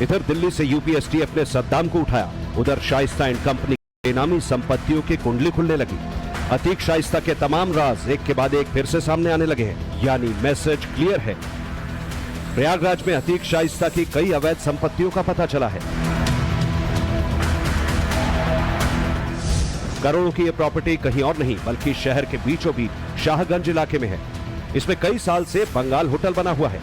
इधर दिल्ली से UP STF ने सद्दाम को उठाया, उधर शाइस्ता एंड कंपनी की बेनामी संपत्तियों की कुंडली खुलने लगी। अतीक शाइस्ता के तमाम राज एक के बाद एक फिर से सामने आने लगे हैं, यानी मैसेज क्लियर है। प्रयागराज में अतीक शाइस्ता की कई अवैध संपत्तियों का पता चला है। करोड़ों की यह प्रॉपर्टी कहीं और नहीं बल्कि शहर के बीचों बीच शाहगंज इलाके में है। इसमें कई साल से बंगाल होटल बना हुआ है।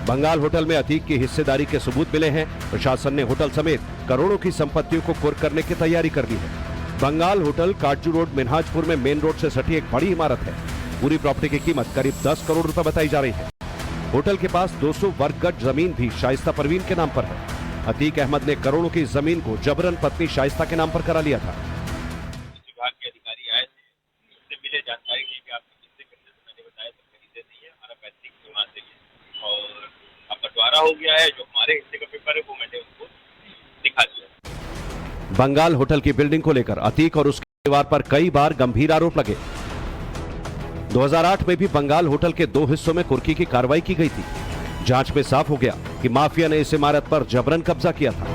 बंगाल होटल में अतीक की हिस्सेदारी के सबूत मिले हैं। प्रशासन ने होटल समेत करोड़ों की संपत्तियों को कुर्क करने की तैयारी कर ली है। बंगाल होटल काटजू रोड मिनहाजपुर में मेन रोड से सटी एक बड़ी इमारत है। पूरी प्रॉपर्टी की कीमत करीब 10 करोड़ रुपए बताई जा रही है। होटल के पास 200 वर्ग गज जमीन भी शाइस्ता परवीन के नाम पर है। अतीक अहमद ने करोड़ों की जमीन को जबरन पत्नी शाइस्ता के नाम पर करा लिया था। विभाग के अधिकारी आए थे, उससे मिले जानकारी ली कि आपके हिस्से करने से मैंने बताया तो खरीदे नहीं है, हमारा पैतृक सीमा से है और अब बंटवारा हो गया है। जो हमारे हिस्से का पेपर है वो मैंने उनको दिखा दिया। बंगाल होटल की बिल्डिंग को लेकर अतीक और उसके परिवार पर कई बार गंभीर आरोप लगे। 2008 में भी बंगाल होटल के 2 हिस्सों में कुर्की की कार्रवाई की गई थी। जांच में साफ हो गया कि माफिया ने इस इमारत पर जबरन कब्जा किया था।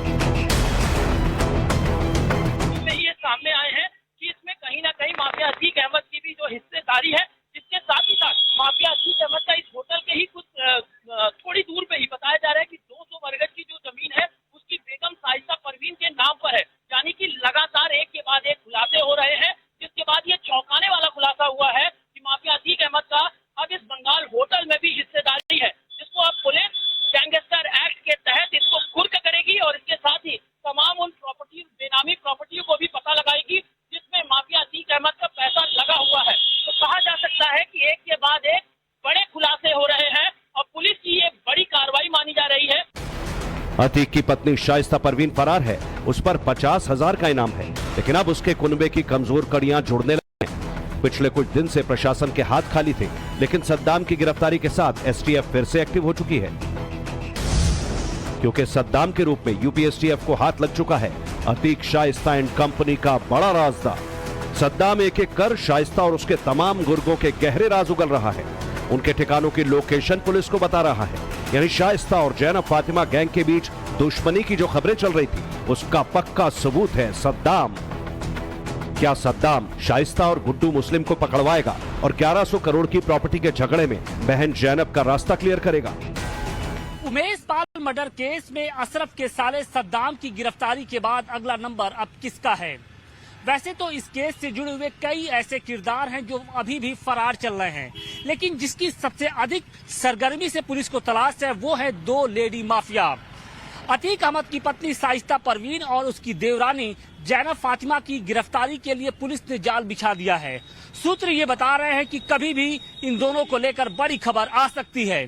ये सामने आए हैं कि इसमें कहीं ना कहीं माफिया अतीक अहमद की भी जो हिस्सेदारी है, जिसके साथ ही साथ माफिया अतीक अहमद का इस होटल के ही कुछ थोड़ी दूर पे ही बताया जा रहा है कि 200 वर्ग गज की जो जमीन है उसकी बेगम शाइस्ता परवीन के नाम पर है। यानी कि लगातार एक के बाद एक खुलासे हो रहे हैं, जिसके बाद ये चौंकाने वाला खुलासा हुआ है कि माफिया अतीक अहमद का अब इस बंगाल होटल में भी हिस्सेदारी है, जिसको अब पुलिस गैंगस्टर एक्ट के तहत इसको कुर्क करेगी और इसके साथ ही तमाम उन प्रॉपर्टी बेनामी प्रॉपर्टियों को भी पता लगाएगी जिसमें माफिया अतीक अहमद का पैसा लगा हुआ है। तो कहा जा सकता है कि एक के बाद एक बड़े खुलासे हो रहे हैं और पुलिस की ये बड़ी कार्रवाई मानी जा रही है। अतीक की पत्नी शाइस्ता परवीन फरार है। उस पर 50,000 का इनाम है, लेकिन अब उसके कुनबे की कमजोर कड़ियां जुड़ने लगी हैं। पिछले कुछ दिन से प्रशासन के हाथ खाली थे, लेकिन सद्दाम की गिरफ्तारी के साथ एसटीएफ फिर से एक्टिव हो चुकी है, क्योंकि सद्दाम के रूप में यूपी एसटीएफ को हाथ लग चुका है अतीक शाइस्ता एंड कंपनी का बड़ा राजदार। सद्दाम एक एक कर शाइस्ता और उसके तमाम गुर्गों के गहरे राज उगल रहा है। उनके ठिकानों की लोकेशन पुलिस को बता रहा है। यानी शाइस्ता और जैनब फातिमा गैंग के बीच दुश्मनी की जो खबरें चल रही थी, उसका पक्का सबूत है सद्दाम। क्या सद्दाम शाइस्ता और गुड्डू मुस्लिम को पकड़वाएगा और 1100 करोड़ की प्रॉपर्टी के झगड़े में बहन जैनब का रास्ता क्लियर करेगा? उमेश पाल मर्डर केस में अशरफ के साले सद्दाम की गिरफ्तारी के बाद अगला नंबर अब किसका है? वैसे तो इस केस से जुड़े हुए कई ऐसे किरदार हैं जो अभी भी फरार चल रहे हैं, लेकिन जिसकी सबसे अधिक सरगर्मी से पुलिस को तलाश है वो है 2 लेडी माफिया। अतीक अहमद की पत्नी शाइस्ता परवीन और उसकी देवरानी जैनब फातिमा की गिरफ्तारी के लिए पुलिस ने जाल बिछा दिया है। सूत्र ये बता रहे हैं कि कभी भी इन दोनों को लेकर बड़ी खबर आ सकती है।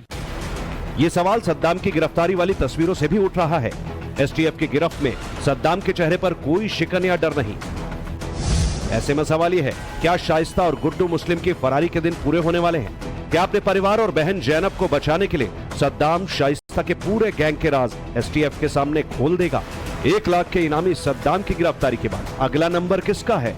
ये सवाल सद्दाम की गिरफ्तारी वाली तस्वीरों से भी उठ रहा है। एसटीएफ की गिरफ्त में सद्दाम के चेहरे पर कोई शिकन या डर नहीं। ऐसे में सवाल ये है, क्या शाइस्ता और गुड्डू मुस्लिम की फरारी के दिन पूरे होने वाले हैं? क्या अपने परिवार और बहन जैनब को बचाने के लिए सद्दाम शाइस्ता के पूरे गैंग के राज एसटीएफ के सामने खोल देगा? 1 लाख के इनामी सद्दाम की गिरफ्तारी के बाद अगला नंबर किसका है?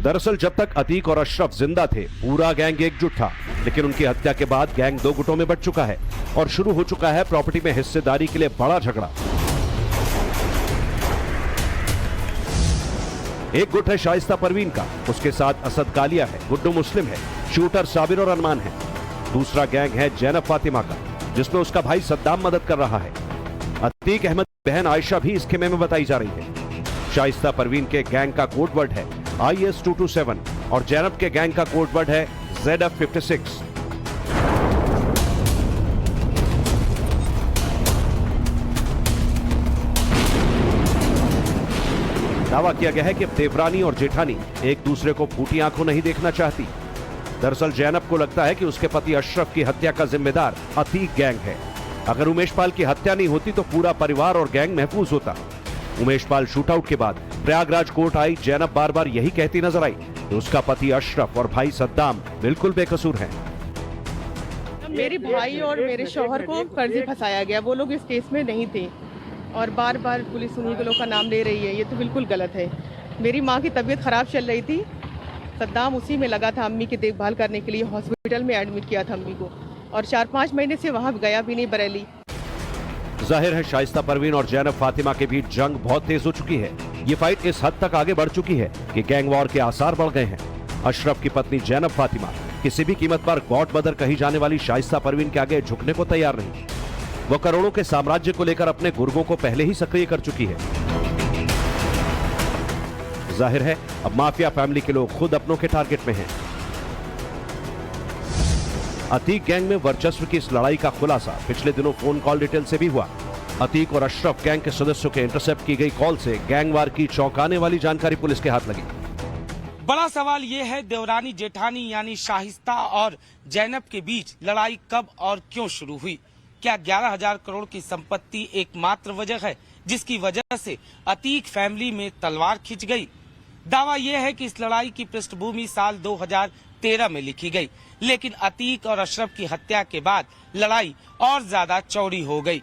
दरअसल जब तक अतीक और अशरफ जिंदा थे, पूरा गैंग एकजुट था, लेकिन उनकी हत्या के बाद गैंग 2 गुटों में बंट चुका है और शुरू हो चुका है प्रॉपर्टी में हिस्सेदारी के लिए बड़ा झगड़ा। एक गुट है शाइस्ता परवीन का, उसके साथ असद कालिया है, गुड्डू मुस्लिम है, शूटर साबिर और अरमान है। दूसरा गैंग है जैनब फातिमा का, जिसमें उसका भाई सद्दाम मदद कर रहा है। अतीक अहमद की बहन आयशा भी इस खेमे में बताई जा रही है। शाइस्ता परवीन के गैंग का कोड वर्ड है IS-227 और जैनब के गैंग का कोड वर्ड है ZF-56। दावा किया गया है कि देवरानी और जेठानी एक दूसरे को फूटी आंखों नहीं देखना चाहती। दरअसल जैनब को लगता है कि उसके पति अशरफ की हत्या का जिम्मेदार अतीक गैंग है। अगर उमेश पाल की हत्या नहीं होती तो पूरा परिवार और गैंग महफूज होता। उमेश पाल शूटआउट के बाद प्रयागराज कोर्ट आई जैनब बार बार यही कहती नजर आई कि उसका पति अशरफ और भाई सद्दाम बिल्कुल बेकसूर हैं। मेरे भाई और मेरे शौहर को फर्जी फंसाया गया, वो लोग इस केस में नहीं थे और बार बार पुलिस उन्हीं लोगों का नाम ले रही है। ये तो बिल्कुल गलत है। मेरी माँ की तबीयत खराब चल रही थी, सद्दाम उसी में लगा था अम्मी की देखभाल करने के लिए, हॉस्पिटल में एडमिट किया था अम्मी को और 4-5 महीने से वहाँ गया भी नहीं बरेली। जाहिर है शाइस्ता परवीन और जैनब फातिमा के बीच जंग बहुत तेज हो चुकी है। ये फाइट इस हद तक आगे बढ़ चुकी है कि गैंग वॉर के आसार बढ़ गए हैं। अशरफ की पत्नी जैनब फातिमा किसी भी कीमत पर गॉड मदर कही जाने वाली शाइस्ता परवीन के आगे झुकने को तैयार नहीं। वो करोड़ों के साम्राज्य को लेकर अपने गुर्गों को पहले ही सक्रिय कर चुकी है। जाहिर है अब माफिया फैमिली के लोग खुद अपनों के टारगेट में हैं। अतीक गैंग में वर्चस्व की इस लड़ाई का खुलासा पिछले दिनों फोन कॉल डिटेल से भी हुआ। अतीक और अशरफ गैंग के सदस्यों के इंटरसेप्ट की गई कॉल से गैंगवार की चौंकाने वाली जानकारी पुलिस के हाथ लगी। बड़ा सवाल ये है, देवरानी जेठानी यानी शाइस्ता और जैनब के बीच लड़ाई कब और क्यों शुरू हुई? क्या 11,000 करोड़ की संपत्ति एकमात्र वजह है जिसकी वजह से अतीक फैमिली में तलवार खिंच गई? दावा यह है कि इस लड़ाई की पृष्ठभूमि साल 2013 में लिखी गई, लेकिन अतीक और अशरफ की हत्या के बाद लड़ाई और ज्यादा चौड़ी हो गई।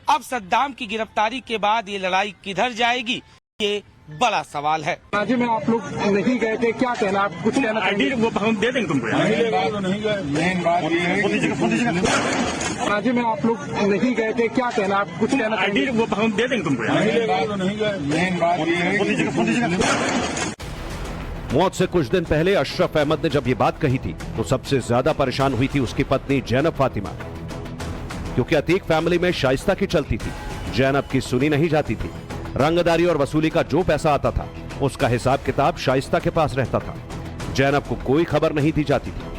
अब सद्दाम की गिरफ्तारी के बाद ये लड़ाई किधर जाएगी, ये बड़ा सवाल है। राज्य में आप लोग नहीं गए थे, क्या कहना, आप कुछ कहना चाहिए? वो हम दे देंगे तुमको। मेन बात ये है राज्य में आप लोग नहीं गए थे, क्या कहना, आप कुछ कहना चाहिए? वो हम दे देंगे तुमको। मेन बात ये है मौत से कुछ दिन पहले अशरफ अहमद ने जब ये बात कही थी तो सबसे ज्यादा परेशान हुई थी उसकी पत्नी जैनब फातिमा, क्योंकि अतीक फैमिली में शाइस्ता की चलती थी, जैनब की सुनी नहीं जाती थी। रंगदारी और वसूली का जो पैसा आता था उसका हिसाब किताब शाइस्ता के पास रहता था, जैनब को कोई खबर नहीं दी जाती थी।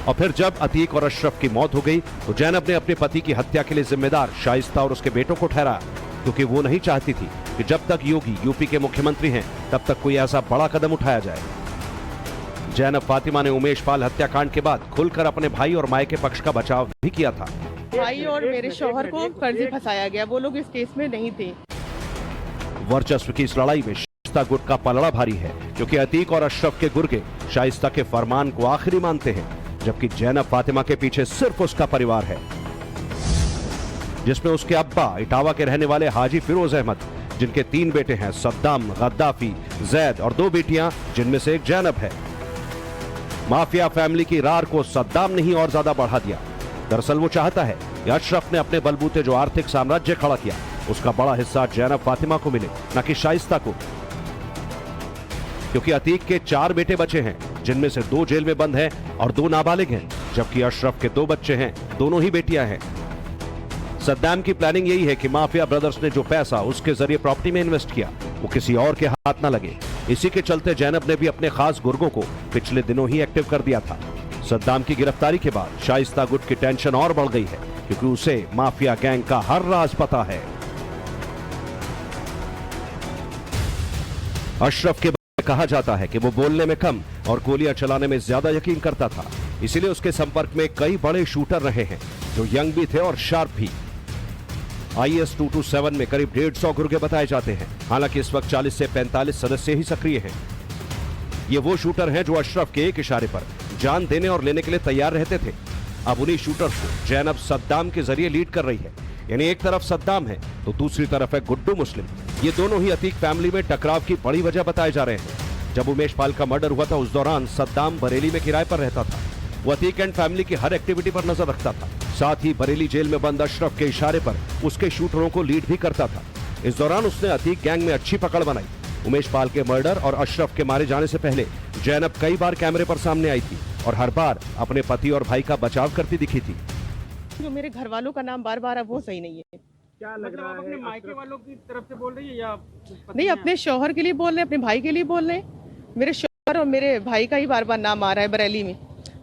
और फिर जब अतीक और अशरफ की मौत हो गई तो जैनब ने अपने पति की हत्या के लिए जिम्मेदार शाइस्ता और उसके बेटों को ठहराया, क्योंकि वो नहीं चाहती थी कि जब तक योगी यूपी के मुख्यमंत्री हैं तब तक कोई ऐसा बड़ा कदम उठाया जाए। जैनब फातिमा ने उमेश पाल हत्याकांड के बाद खुलकर अपने भाई और मायके पक्ष का बचाव भी किया था। भाई और मेरे शौहर को फर्जी फंसाया गया, वो लोग इस केस में नहीं थे। वर्चस्व की इस लड़ाई में शाइस्ता गुट का पलड़ा भारी है, क्योंकि अतीक और अशरफ के गुर्गे शाइस्ता के फरमान को आखिरी मानते हैं, जबकि जैनब फातिमा के पीछे सिर्फ उसका परिवार है, जिसमें उसके अब्बा इटावा के रहने वाले हाजी फिरोज अहमद, जिनके 3 बेटे हैं, सद्दाम, गद्दाफी, जैद और 2 बेटियां जिनमें से एक जैनब है। माफिया फैमिली की रार को सद्दाम ने ही और ज्यादा बढ़ा दिया। दरअसल वो चाहता है कि अशरफ ने अपने बलबूते जो आर्थिक साम्राज्य खड़ा किया उसका बड़ा हिस्सा जैनब फातिमा को मिले, न कि शाइस्ता को, क्योंकि अतीक के 4 बेटे बचे हैं, जिनमें से 2 जेल में बंद हैं और 2 नाबालिग हैं, जबकि अशरफ के 2 बच्चे हैं, दोनों ही बेटियां हैं। सद्दाम की प्लानिंग यही है कि माफिया ब्रदर्स ने जो पैसा उसके जरिए प्रॉपर्टी में इन्वेस्ट किया वो किसी और के हाथ न लगे। इसी के चलते जैनब ने भी अपने खास गुर्गों को पिछले दिनों ही एक्टिव कर दिया था। सद्दाम की गिरफ्तारी के बाद शाइस्ता गुट की टेंशन और बढ़ गई है, क्योंकि उसे माफिया गैंग का हर राज पता है। अशरफ के बारे में कहा जाता है कि वो बोलने में कम और गोलियां चलाने में ज्यादा यकीन करता था, इसीलिए उसके संपर्क में कई बड़े शूटर रहे हैं जो यंग भी थे और शार्प भी। IS 227 में करीब 150 गुर्गे बताए जाते हैं। हालांकि इस वक्त 40 से 45 सदस्य ही सक्रिय हैं। ये वो शूटर हैं जो अशरफ के एक इशारे पर जान देने और लेने के लिए तैयार रहते थे। अब उन्हीं शूटर्स को जैनब सद्दाम के जरिए लीड कर रही है, यानी एक तरफ सद्दाम है तो दूसरी तरफ है गुड्डू मुस्लिम। ये दोनों ही अतीक फैमिली में टकराव की बड़ी वजह बताए जा रहे हैं। जब उमेश पाल का मर्डर हुआ था उस दौरान सद्दाम बरेली में किराए पर रहता था। वो अतीक एंड फैमिली की हर एक्टिविटी पर नजर रखता था, साथ ही बरेली जेल में बंद अशरफ के इशारे पर उसके शूटरों को लीड भी करता था। इस दौरान उसने अतीक गैंग में अच्छी पकड़ बनाई। उमेश पाल के मर्डर और अशरफ के मारे जाने से पहले जैनब कई बार कैमरे पर सामने आई थी और हर बार अपने पति और भाई का बचाव करती दिखी थी। जो मेरे घर वालों का नाम बार बार है वो सही नहीं है। क्या लग रहा है, अपने मायके वालों की तरफ से बोल रही है या नहीं, अपने शौहर के लिए बोल रहे हैं, अपने भाई के लिए बोल रहे हैं। मेरे शौहर और मेरे भाई का ही बार बार नाम आ रहा है।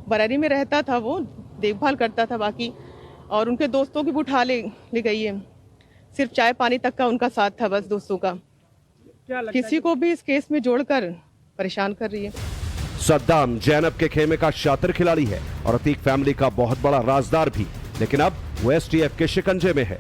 बरेली में रहता था, वो देखभाल करता था बाकी, और उनके दोस्तों की भी उठा ले गई है। सिर्फ चाय पानी तक का उनका साथ था बस दोस्तों का। किसी को भी इस केस में जोड़कर परेशान कर रही है। सद्दाम जैनब के खेमे का शातिर खिलाड़ी है और अतीक फैमिली का बहुत बड़ा राजदार भी, लेकिन अब वो STF के शिकंजे में है।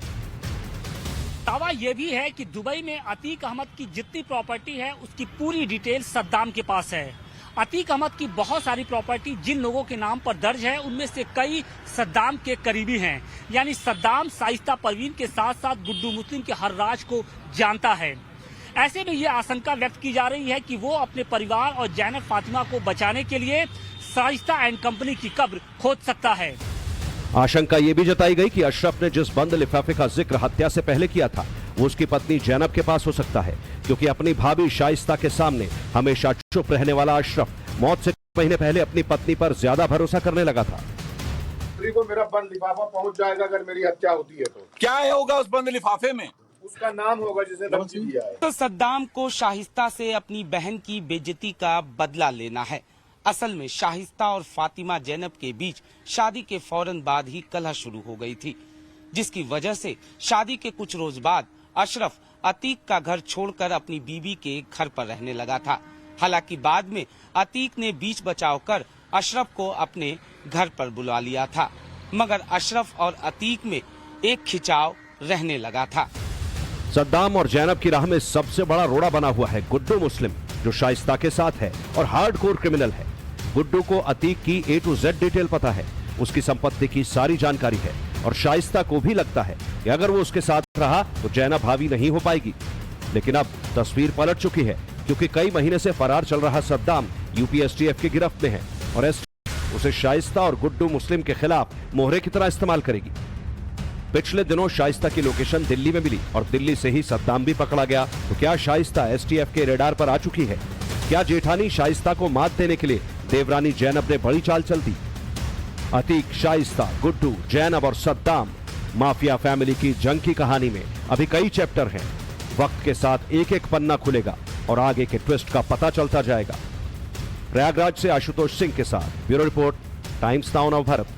दावा यह भी है कि दुबई में अतीक अहमद की जितनी प्रॉपर्टी है उसकी पूरी डिटेल सद्दाम के पास है। अतीक अहमद की बहुत सारी प्रॉपर्टी जिन लोगों के नाम पर दर्ज है उनमें से कई सद्दाम के करीबी हैं, यानी सद्दाम शाइस्ता परवीन के साथ साथ गुड्डू मुस्लिम के हर राज को जानता है। ऐसे में ये आशंका व्यक्त की जा रही है कि वो अपने परिवार और जैनब फातिमा को बचाने के लिए शाइस्ता एंड कंपनी की कब्र खोद सकता है। आशंका ये भी जताई गई कि अशरफ ने जिस बंद लिफाफे का जिक्र हत्या से पहले किया था वो उसकी पत्नी जैनब के पास हो सकता है, क्योंकि अपनी भाभी शाइस्ता के सामने हमेशा चुप रहने वाला अशरफ मौत से महीने पहले अपनी पत्नी पर ज्यादा भरोसा करने लगा था। को मेरा बंद लिफाफा पहुंच जाएगा अगर मेरी हत्या होती है तो क्या होगा उस बंद लिफाफे में? उसका नाम होगा जिसे धमकी दिया है। तो सद्दाम को शाहिस्ता से अपनी बहन की बेइज्जती का बदला लेना है। असल में शाहिस्ता और फातिमा जैनब के बीच शादी के फौरन बाद ही कलह शुरू हो गई थी, जिसकी वजह से शादी के कुछ रोज बाद अशरफ अतीक का घर छोड़कर अपनी बीवी के घर पर रहने लगा था। हालांकि बाद में अतीक ने बीच बचाव कर अशरफ को अपने घर पर बुला लिया था, मगर अशरफ और अतीक में एक खिंचाव रहने लगा था। सद्दाम और जैनब की राह में सबसे बड़ा रोड़ा बना हुआ है गुड्डू मुस्लिम, जो शाइस्ता के साथ है और हार्डकोर क्रिमिनल है। गुड्डू को अतीक की A to Z डिटेल पता है, उसकी संपत्ति की सारी जानकारी है और शाइस्ता को भी लगता है कि अगर वो उसके साथ रहा तो जैनब हावी नहीं हो पाएगी। लेकिन अब तस्वीर पलट चुकी है, क्योंकि कई महीने से फरार चल रहा सद्दाम यूपी STF की गिरफ्त में है और STF उसे शाइस्ता और गुड्डू मुस्लिम के खिलाफ मोहरे की तरह इस्तेमाल करेगी। पिछले दिनों शाइस्ता की लोकेशन दिल्ली में मिली और दिल्ली से ही सद्दाम भी पकड़ा गया। तो क्या शाइस्ता STF के रेडार पर आ चुकी है? क्या जेठानी शाइस्ता को मात देने के लिए देवरानी जैनब ने बड़ी चाल चल दी? अतीक, शाइस्ता, गुड्डू, जैनब और सद्दाम माफिया फैमिली की जंग की कहानी में अभी कई चैप्टर हैं। वक्त के साथ एक एक पन्ना खुलेगा और आगे के ट्विस्ट का पता चलता जाएगा। प्रयागराज से आशुतोष सिंह के साथ ब्यूरो रिपोर्ट, टाइम्स नाउ नव भारत।